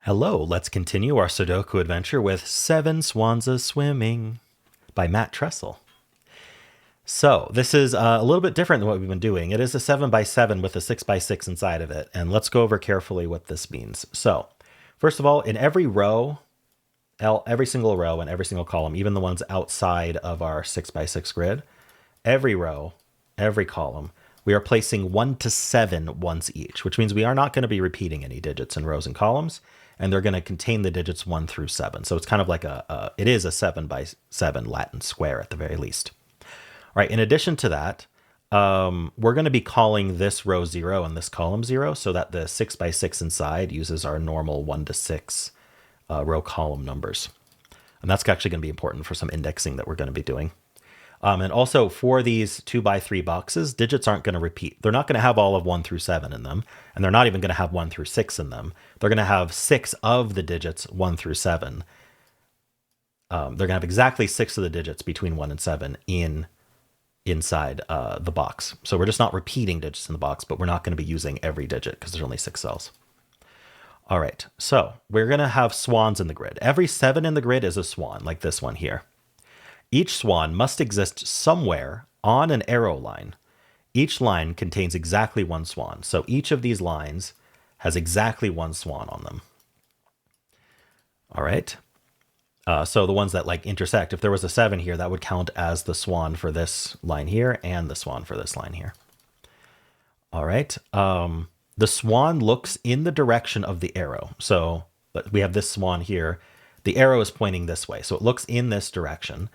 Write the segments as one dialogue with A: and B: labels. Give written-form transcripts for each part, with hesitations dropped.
A: Hello, let's continue our Sudoku adventure with Seven Swans a Swimming by Matt Tressel. So this is a little bit different than what we've been doing. It is a 7 by 7 with a 6 by 6 inside of it. And let's go over carefully what this means. So first of all, in every row, every single row and every single column, even the ones outside of our 6 by 6 grid, every row, every column, we are placing 1 to 7 once each, which means we are not going to be repeating any digits in rows and columns, and they're going to contain the digits 1 through 7. So it's kind of like it is a 7 by 7 Latin square at the very least. All right, in addition to that, we're going to be calling this row 0 and this column 0 so that the 6 by 6 inside uses our normal 1 to 6 row column numbers. And that's actually going to be important for some indexing that we're going to be doing. And also for these 2 by 3 boxes, digits aren't going to repeat. They're not going to have all of 1 through 7 in them, and they're not even going to have 1 through 6 in them. They're going to have 6 of the digits 1 through 7. They're going to have exactly 6 of the digits between 1 and 7 inside the box. So we're just not repeating digits in the box, but we're not going to be using every digit because there's only 6 cells. All right, so we're going to have swans in the grid. Every 7 in the grid is a swan, like this one here. Each swan must exist somewhere on an arrow line. Each line contains exactly 1 swan. So each of these lines has exactly 1 swan on them. All right. So the ones that like intersect, if there was a 7 here, that would count as the swan for this line here and the swan for this line here. All right. The swan looks in the direction of the arrow. So we have this swan here. The arrow is pointing this way. So it looks in this direction.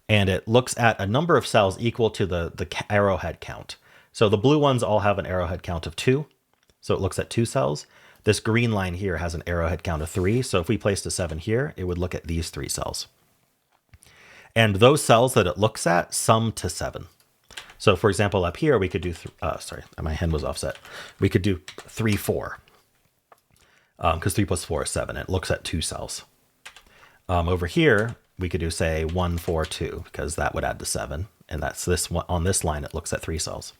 A: And it looks at a number of cells equal to the arrowhead count. So the blue ones all have an arrowhead count of 2. So it looks at 2 cells. This green line here has an arrowhead count of 3. So if we placed a 7 here, it would look at these 3 cells. And those cells that it looks at sum to 7. So for example, up here, we could do, sorry, my hand was offset. We could do 3, 4. Because 3 plus 4 is 7. It looks at 2 cells. Over here, we could do, say, 1, 4, 2, because that would add to 7. And that's this one. On this line, it looks at 3 cells.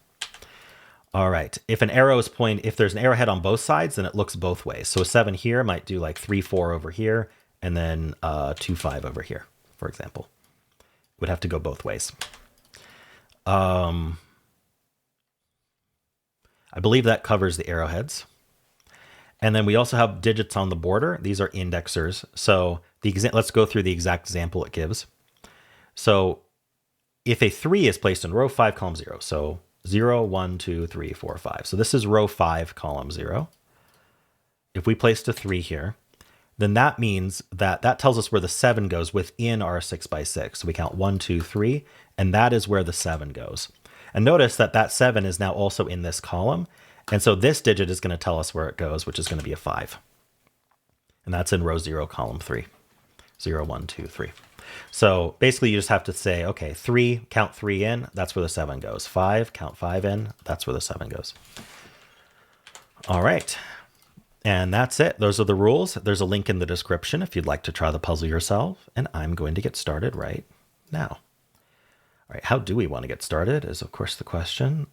A: All right. If an arrow is if there's an arrowhead on both sides, then it looks both ways. So a 7 here might do like 3, 4 over here, and then 2, 5 over here, for example. It would have to go both ways. I believe that covers the arrowheads. And then we also have digits on the border. These are indexers. So let's go through the exact example it gives. So if a 3 is placed in row 5, column 0, so 0, 1, 2, 3, 4, 5. So this is row 5, column 0. If we placed a 3 here, then that means that tells us where the 7 goes within our 6 by 6. So we count 1, 2, 3, and that is where the 7 goes. And notice that 7 is now also in this column. And so this digit is going to tell us where it goes, which is going to be a 5. And that's in row 0, column 3. 0, 1, 2, 3. So basically you just have to say, okay, 3, count 3 in, that's where the 7 goes. 5, count 5 in, that's where the 7 goes. All right. And that's it. Those are the rules. There's a link in the description if you'd like to try the puzzle yourself. And I'm going to get started right now. All right, how do we want to get started is, of course, the question.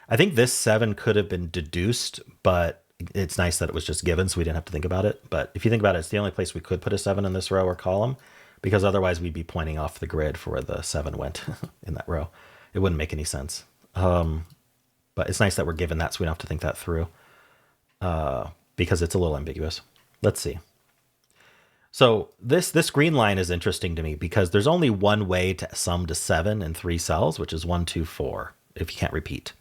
A: I think this 7 could have been deduced, but it's nice that it was just given, so we didn't have to think about it. But if you think about it, it's the only place we could put a 7 in this row or column, because otherwise we'd be pointing off the grid for where the 7 went in that row. It wouldn't make any sense. But it's nice that we're given that, so we don't have to think that through, because it's a little ambiguous. Let's see. So this green line is interesting to me because there's only one way to sum to 7 in 3 cells, which is 1, 2, 4, if you can't repeat.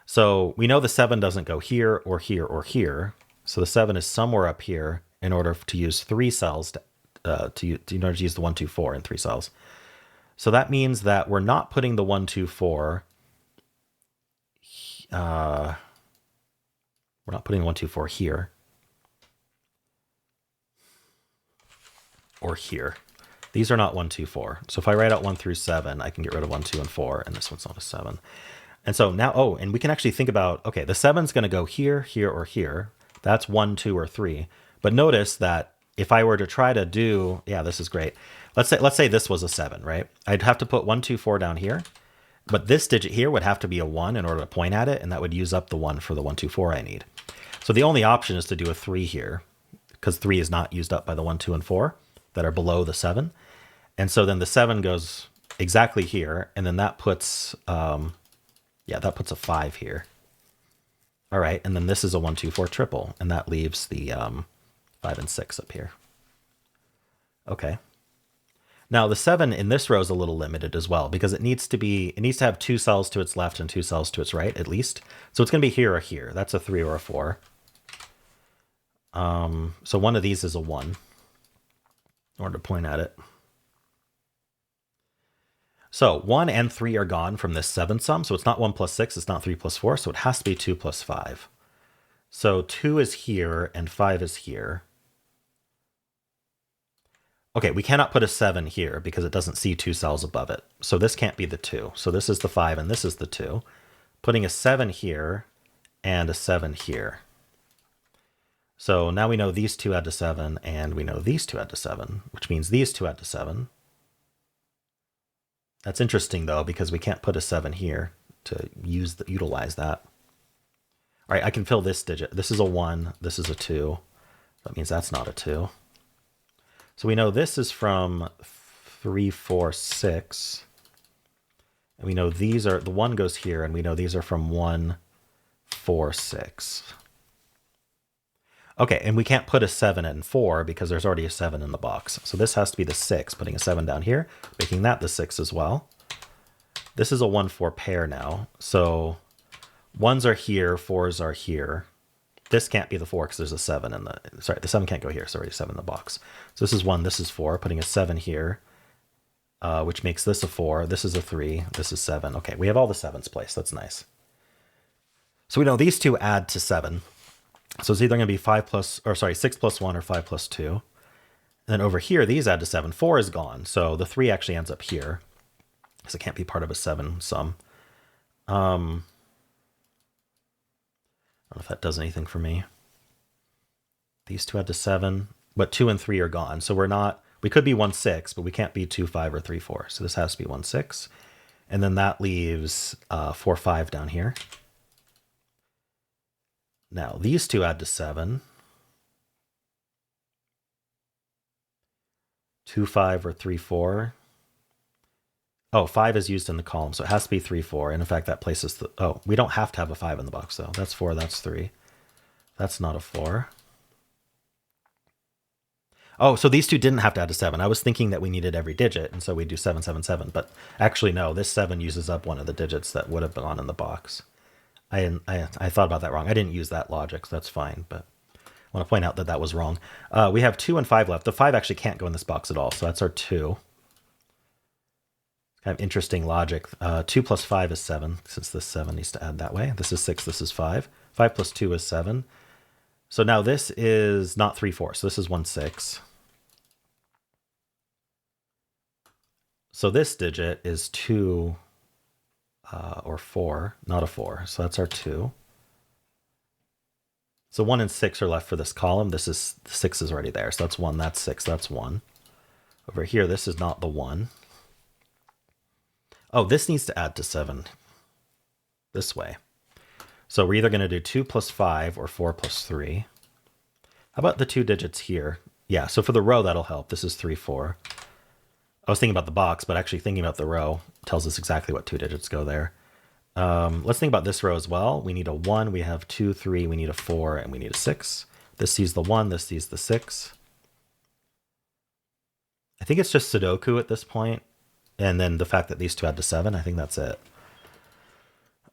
A: So we know the 7 doesn't go here or here or here. So the 7 is somewhere up here in order to use 3 cells in order to use the 1, 2, 4 in 3 cells. So that means that we're not putting the 1, 2, 4. We're not putting the 1, 2, 4 here or here. These are not 1, 2, 4. So if I write out 1 through 7, I can get rid of 1, 2, and 4, and this one's not a 7. And so now, and we can actually think about, okay, the 7's going to go here, here, or here. That's 1, 2, or 3. But notice that if I were to try to do, yeah, this is great. Let's say this was a 7, right? I'd have to put 1, 2, 4 down here. But this digit here would have to be a 1 in order to point at it, and that would use up the 1 for the 1, 2, 4 I need. So the only option is to do a 3 here, because 3 is not used up by the 1, 2, and 4 that are below the 7. And so then the 7 goes exactly here, and then that puts, that puts a 5 here. All right, and then this is a 1, 2, 4 triple, and that leaves the 5 and 6 up here. Okay. Now the 7 in this row is a little limited as well, because it needs to have 2 cells to its left and 2 cells to its right at least. So it's going to be here or here. That's a 3 or a 4. So one of these is a 1 in order to point at it. So 1 and 3 are gone from this 7 sum. So it's not 1 plus 6, it's not 3 plus 4. So it has to be 2 plus 5. So 2 is here and 5 is here. Okay, we cannot put a 7 here because it doesn't see 2 cells above it. So this can't be the 2. So this is the 5 and this is the 2. Putting a 7 here and a 7 here. So now we know these two add to 7 and we know these two add to 7, which means these two add to 7. That's interesting though, because we can't put a 7 here to utilize that. All right, I can fill this digit. This is a 1, this is a 2. That means that's not a 2. So we know this is from 3, 4, 6. And we know these are, the 1 goes here, and we know these are from 1, 4, 6. Okay, and we can't put a 7 and 4 because there's already a 7 in the box. So this has to be the 6, putting a 7 down here, making that the 6 as well. This is a 1, 4 pair now. So 1s are here, 4s are here. This can't be the 4 because there's a 7 in the... Sorry, the 7 can't go here. So already 7 in the box. So this is 1, this is 4, putting a 7 here, which makes this a 4. This is a 3. This is 7. Okay, we have all the 7s placed. That's nice. So we know these two add to 7. So it's either going to be 6 plus 1 or 5 plus 2. And then over here, these add to 7. 4 is gone. So the 3 actually ends up here because it can't be part of a 7 sum. I don't know if that does anything for me. These two add to 7, but 2 and 3 are gone. So we could be 1, 6, but we can't be 2, 5 or 3, 4. So this has to be 1, 6. And then that leaves 4, 5 down here. Now, these two add to 7. 2, 5, or 3, 4. Oh, 5 is used in the column, so it has to be 3, 4. And in fact, that places the... Oh, we don't have to have a 5 in the box, though. That's 4, that's 3. That's not a 4. Oh, so these two didn't have to add to 7. I was thinking that we needed every digit, and so we do 7, 7, 7. But actually, no, this 7 uses up one of the digits that would have gone in the box. I thought about that wrong. I didn't use that logic, so that's fine. But I want to point out that that was wrong. We have 2 and 5 left. The 5 actually can't go in this box at all, so that's our 2. Kind of interesting logic. 2 plus 5 is 7, since this 7 needs to add that way. This is 6, this is 5. 5 plus 2 is 7. So now this is not 3, 4, so this is 1, 6. So this digit is 2 or 4, not a 4. So that's our 2. So 1 and 6 are left for this column. This is 6 is already there. So that's 1, that's 6, that's 1. Over here, this is not the 1. Oh, this needs to add to 7 this way. So we're either going to do 2 plus 5 or 4 plus 3. How about the 2 digits here? Yeah, so for the row, that'll help. This is 3, 4. I was thinking about the box, but actually thinking about the row tells us exactly what 2 digits go there. Let's think about this row as well. We need a 1, we have 2, 3, we need a 4, and we need a 6. This sees the 1, this sees the 6. I think it's just Sudoku at this point. And then the fact that these two add to 7, I think that's it.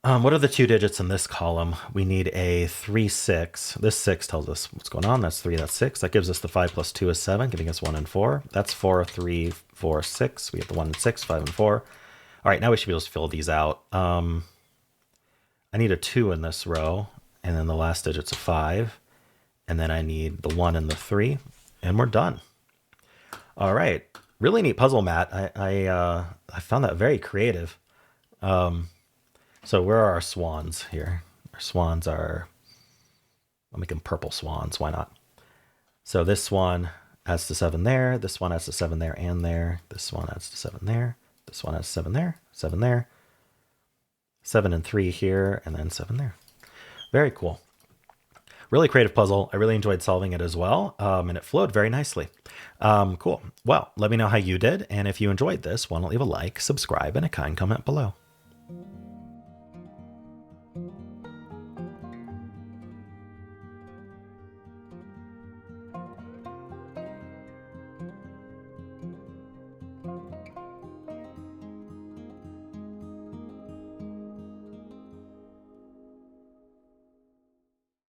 A: What are the 2 digits in this column? We need a 3, 6. This 6 tells us what's going on. That's 3, that's 6. That gives us the 5 plus 2 is 7, giving us 1 and 4. That's 4, 3, 4, 6. We have the 1 and 6, 5 and 4. All right, now we should be able to fill these out. I need a 2 in this row, and then the last digit's a 5. And then I need the 1 and the 3, and we're done. All right. Really neat puzzle, Matt. I found that very creative. So where are our swans here? Our swans are, I'll make them purple swans. Why not? So this one adds to 7 there. This one adds to 7 there and there. This one adds to 7 there. This one adds 7 there, 7 there. 7 and 3 here, and then 7 there. Very cool. Really creative puzzle. I really enjoyed solving it as well, and it flowed very nicely. Cool. Well, let me know how you did, and if you enjoyed this, why don't leave a like, subscribe, and a kind comment below.